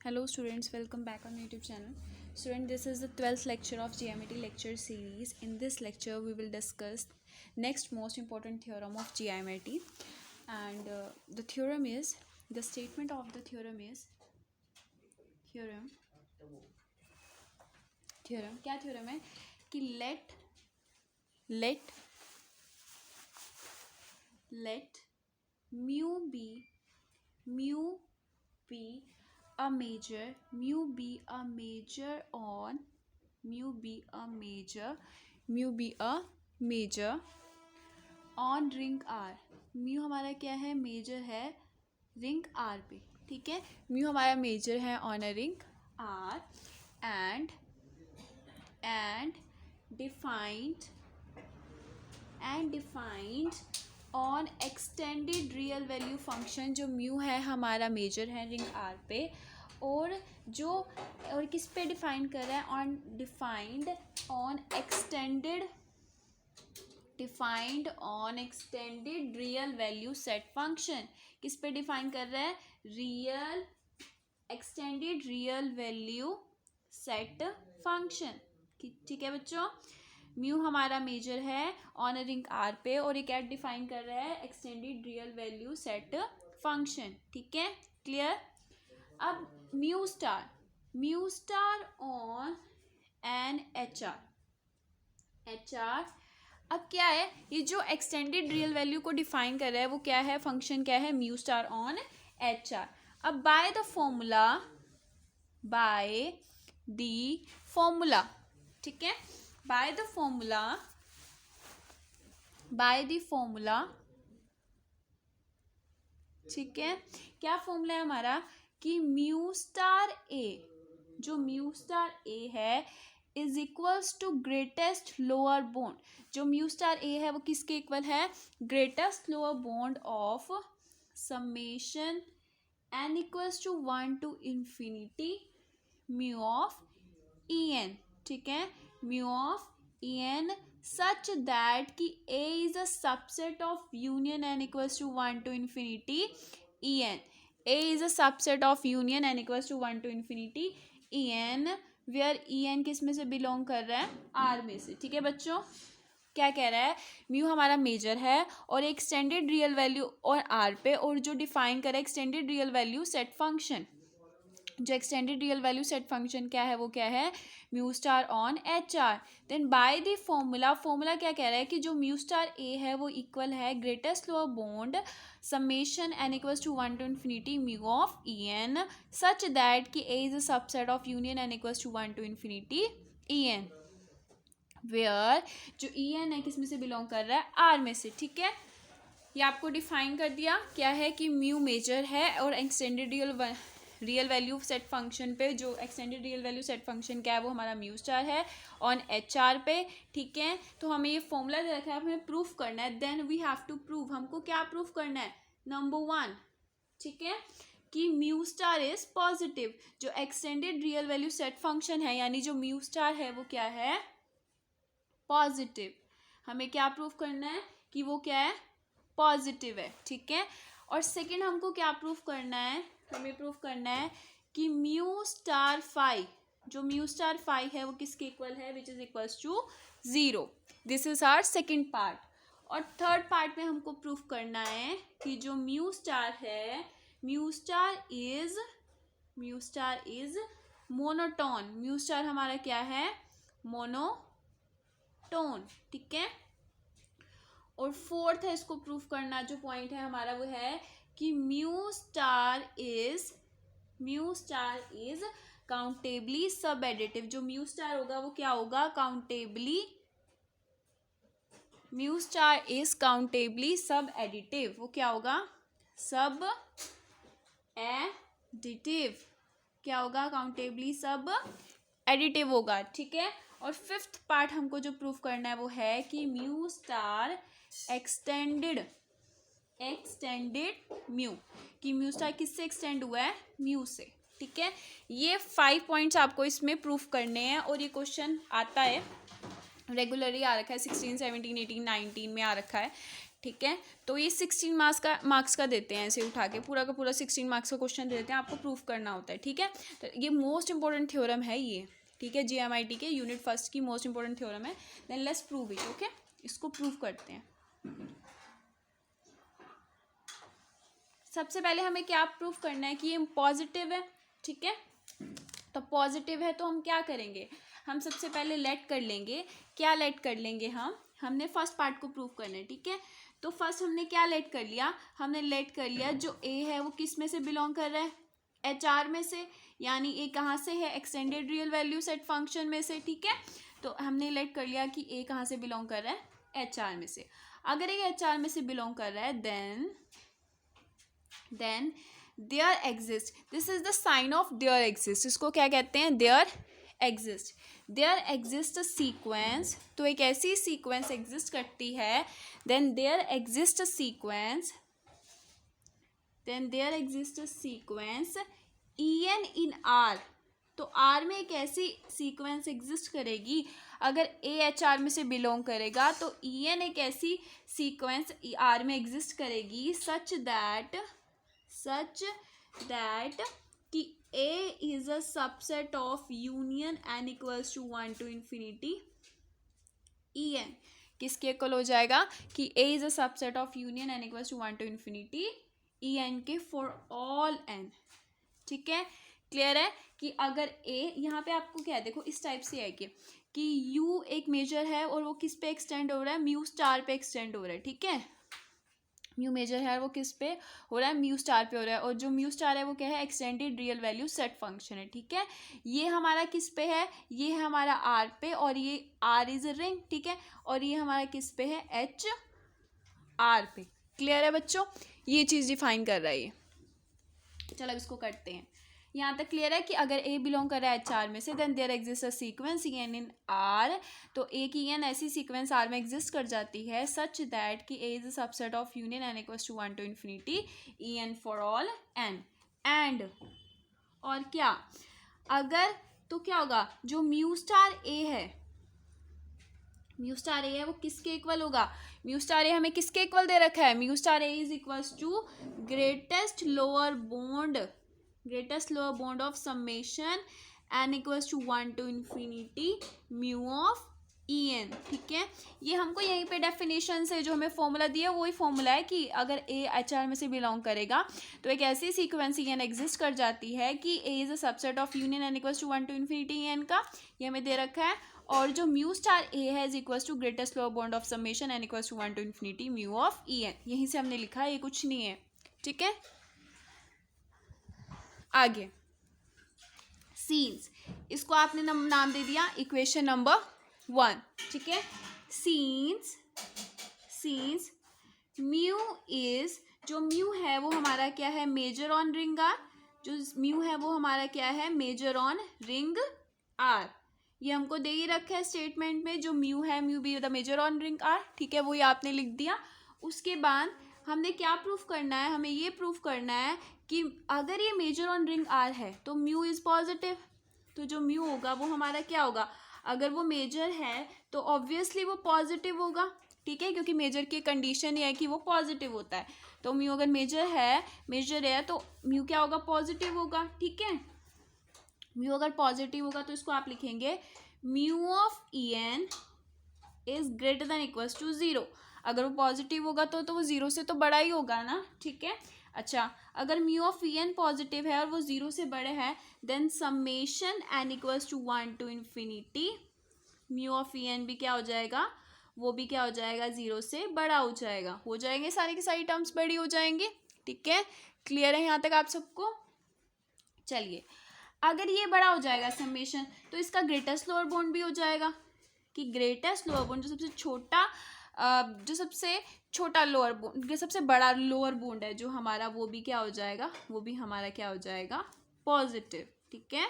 Hello students, welcome back on YouTube channel. Student, this is the 12th lecture of geometry lecture series. In this lecture, we will discuss next most important theorem of geometry. And the theorem is, the statement of the theorem is, theorem क्या theorem है कि let mu be a major on ring R. Mu हमारा क्या है, major है ring R पे. ठीक है, म्यू हमारा मेजर है on a ring R and defined on extended real value function. जो म्यू है हमारा मेजर है रिंग आर पे, और किस पे डिफाइन कर रहा है, on extended real value set function. किस पे डिफाइन कर रहा है, extended real value set function. ठीक है बच्चों, म्यू हमारा मेजर है ऑन अ रिंग आर पे, और ये क्या डिफाइन कर रहा है, extended real value set function. ठीक है, क्लियर. अब mu star on an H R. अब क्या है, ये जो एक्सटेंडेड रियल वैल्यू को डिफाइन कर रहा है वो क्या है, फंक्शन क्या है, mu star on H are. अब बाय द फॉर्मूला, ठीक है, by the formula, ठीक है, क्या फॉर्मूला है हमारा कि म्यू स्टार ए, जो म्यू स्टार ए है is equals to greatest lower bound. जो म्यू स्टार ए है वो किसके इक्वल है, greatest lower bound of summation n equals to 1 to infinity mu of E N. ठीक है, mu of E n such that कि A is a subset of union n equals to 1 to infinity En. A is a subset of union n equals to 1 to infinity En, where En किस में से belong कर रहा है, R में से. ठीक है बच्चों, क्या कह रहा है, म्यू हमारा मेजर है और एक्सटेंडेड रियल वैल्यू और R पे, और जो डिफाइन कर रहा है extended real value set function. जो extended real value set function क्या है, वो क्या है, mu star on H R. Then by the formula क्या कह रहा है कि जो म्यू स्टार ए है वो इक्वल है greatest lower bound summation n equals to 1 to infinity mu of E N such that कि A is a subset of union n equals to 1 to infinity E N, where जो E N है किस में से belong कर रहा है, are में से. ठीक है, ये आपको डिफाइन कर दिया क्या है कि म्यू मेजर है और extended real value set function पे, जो extended real value set function क्या है वो हमारा म्यू स्टार है ऑन एच आर पे. ठीक है, तो हमें ये फॉर्मूला दे रखा है, हमें प्रूफ करना है. Then we have to prove, हमको क्या प्रूफ करना है, नंबर 1, ठीक है, कि म्यू स्टार इज पॉजिटिव. जो extended real value set function है यानी जो म्यू स्टार है वो क्या है, पॉजिटिव. हमें क्या प्रूफ करना है कि वो क्या है, पॉजिटिव है. ठीक है, और सेकेंड हमको क्या प्रूफ करना है, हमें प्रूफ करना है कि म्यू स्टार फाई, जो म्यू स्टार फाई है वो किसके इक्वल है, which is equals to 0. This is our second part. और थर्ड पार्ट में हमको प्रूफ करना है कि जो म्यू स्टार है, mu star is monotone. Mu star हमारा क्या है, मोनोटोन. ठीक है, और फोर्थ है इसको प्रूफ करना, जो पॉइंट है हमारा वो है कि म्यू स्टार इज काउंटेबली सब एडिटिव. जो म्यू स्टार होगा वो क्या होगा, म्यू स्टार इज काउंटेबली सब एडिटिव. वो क्या होगा, सब एडिटिव. क्या होगा, काउंटेबली सब एडिटिव होगा. ठीक है, और फिफ्थ पार्ट हमको जो प्रूफ करना है वो है कि म्यू स्टार एक्सटेंडेड म्यू, कि म्यू स्टार किससे एक्सटेंड हुआ है, म्यू से. ठीक है, ये 5 पॉइंट्स आपको इसमें प्रूफ करने हैं, और ये क्वेश्चन आता है रेगुलरली, आ रखा है 16, 17, 18, 19 में आ रखा है. ठीक है। तो ये 16 मार्क्स का देते हैं, ऐसे उठा के पूरा का पूरा 16 मार्क्स का क्वेश्चन दे देते हैं, आपको प्रूफ करना होता है, ठीक है। तो ये मोस्ट इंपॉर्टेंट थ्योरम है ये, ठीक है, GMIT के यूनिट फर्स्ट की मोस्ट इंपॉर्टेंट थ्योरम है। Then let's prove it, okay, इसको प्रूव करते हैं। सबसे पहले हमें क्या प्रूफ करना है कि ये पॉजिटिव है, ठीक है। तो पॉजिटिव है तो हम क्या करेंगे, हम सबसे पहले लेट कर लेंगे, क्या लेट कर लेंगे, हमने फर्स्ट पार्ट को प्रूव करना है, ठीक है। तो फर्स्ट हमने क्या लेट कर लिया, हमने लेट कर लिया जो ए है वो किस में से बिलोंग कर रहा है, HR में से, यानी ए कहाँ से है, extended real value set function में से, ठीक है। तो हमने लेट कर लिया कि ए कहाँ से बिलोंग कर रहा है, HR में से। अगर ये HR में से बिलोंग कर रहा है then there exist, this is the sign of there exist, इसको क्या कहते हैं, देयर एग्जिस्ट सीक्वेंस। तो एक ऐसी सीक्वेंस एग्जिस्ट करती है, then there exist sequence EN in R। तो R में एक ऐसी सीक्वेंस एग्जिस्ट करेगी, अगर A HR में से बिलोंग करेगा तो EN एक ऐसी सीक्वेंस R में एग्जिस्ट करेगी सच दैट कि A is a subset of union n equals to 1 to infinity EN। किसके इक्वल हो जाएगा कि A is a subset of union n equals to 1 to infinity EN के फॉर ऑल n, ठीक है। Clear है कि अगर A, यहाँ पे आपको क्या है, देखो इस टाइप से है कि U एक मेजर है और वो किस पे एक्सटेंड हो रहा है, म्यू स्टार पे एक्सटेंड हो रहा है, ठीक है। म्यू मेजर है वो किस पे हो रहा है, म्यू स्टार पे हो रहा है, और जो म्यू स्टार है वो क्या है, extended real value set function है, ठीक है। ये हमारा किस पे है, ये है हमारा R पे, और ये R इज अ रिंग, ठीक है, और ये हमारा किस पे है, HR पे। क्लियर है बच्चों, ये चीज़ डिफाइन कर रहा है ये। चलो अब इसको करते हैं, यहाँ तक क्लियर है कि अगर A बिलोंग कर रहा है HR में से then there exist a sequence EN in R। तो एक EN ऐसी सीक्वेंस R में एग्जिस्ट कर जाती है सच दैट कि A is a subset of union n equals to 1 to infinity EN for all n। And और क्या, अगर तो क्या होगा, जो म्यू स्टार A है वो किसके इक्वल होगा, म्यू स्टार ए हमें किसके इक्वल दे रखा है, mu star A is equals to greatest lower bound of summation n equals to 1 to infinity mu of EN, ठीक है। ये हमको यहीं पे डेफिनेशन से जो हमें फॉर्मूला दिया वही फॉर्मूला है कि अगर A HR में से बिलोंग करेगा तो एक ऐसी सीक्वेंस EN एग्जिस्ट कर जाती है कि A is a subset of union n equals to 1 to infinity EN का, ये हमें दे रखा है। और जो म्यू स्टार A है is equals to greatest lower bound of summation n equals to 1 to infinity mu of EN, यहीं से हमने लिखा है, ये कुछ नहीं है, ठीक है। आगे सीन्स, इसको आपने नाम दे दिया इक्वेशन नंबर 1, ठीक है। सीन्स म्यू इज, जो म्यू है वो हमारा क्या है, मेजर ऑन रिंग R, जो म्यू है वो हमारा क्या है, मेजर ऑन रिंग R। ये हमको दे ही रखा है स्टेटमेंट में, जो म्यू है, mu be the major on ring R, ठीक है, वो ये आपने लिख दिया। उसके बाद हमने क्या प्रूफ करना है, हमें ये प्रूफ करना है कि अगर ये मेजर ऑन रिंग R है तो म्यू इज पॉजिटिव। तो जो म्यू होगा वो हमारा क्या होगा, अगर वो मेजर है तो ऑब्वियसली वो पॉजिटिव होगा, ठीक है, क्योंकि मेजर की कंडीशन ये है कि वो पॉजिटिव होता है। तो म्यू अगर मेजर है तो म्यू क्या होगा, पॉजिटिव होगा, ठीक है। म्यू अगर पॉजिटिव होगा तो इसको आप लिखेंगे mu of EN is greater than equals to 0। अगर वो पॉजिटिव होगा तो वो 0 से तो बड़ा ही होगा ना, ठीक है। अच्छा, अगर म्यू ऑफ EN पॉजिटिव है और वो 0 से बड़े हैं then summation n equals to 1 to infinity mu of EN भी क्या हो जाएगा, वो भी क्या हो जाएगा, 0 से बड़ा हो जाएगा, हो जाएंगे सारी की सारी टर्म्स बड़ी हो जाएंगी, ठीक है। क्लियर है यहाँ तक आप सबको। चलिए, अगर ये बड़ा हो जाएगा समेशन तो इसका ग्रेटेस्ट लोअर बॉन्ड भी हो जाएगा, कि ग्रेटेस्ट लोअर बॉन्ड जो सबसे छोटा लोअर बॉन्ड, जो सबसे बड़ा लोअर बॉन्ड है जो हमारा, वो भी क्या हो जाएगा, वो भी हमारा क्या हो जाएगा, पॉजिटिव, ठीक है,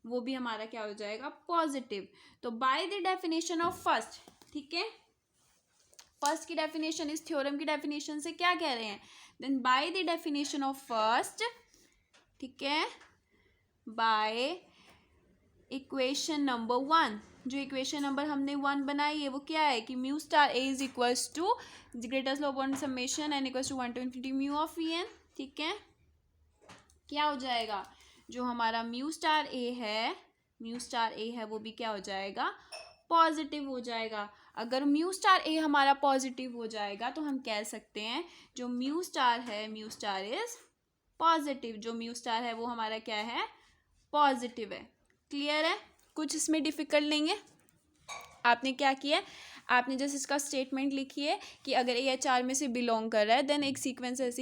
वो भी हमारा क्या हो जाएगा, पॉजिटिव। तो bye the definition of first, ठीक है, फर्स्ट की डेफिनेशन, इस थ्योरम की डेफिनेशन से क्या कह रहे हैं, then by the definition of first, ठीक है, बाय इक्वेशन नंबर 1, जो इक्वेशन नंबर हमने 1 बनाई है वो क्या है कि mu star A is equals to greatest lower bound summation n equals to 1 to infinity mu of E N. ठीक है, क्या हो जाएगा, जो हमारा म्यू स्टार ए है वो भी क्या हो जाएगा, पॉजिटिव हो जाएगा। अगर म्यू स्टार ए हमारा पॉजिटिव हो जाएगा तो हम कह सकते हैं जो म्यू स्टार इज पॉजिटिव, जो म्यू स्टार है वो हमारा क्या है, पॉजिटिव है। क्लियर है, कुछ इसमें डिफिकल्ट नहीं है। आपने क्या किया है, आपने जैसे इसका स्टेटमेंट लिखी है कि अगर ए एच आर में से बिलोंग कर रहा है देन एक सीक्वेंस ऐसी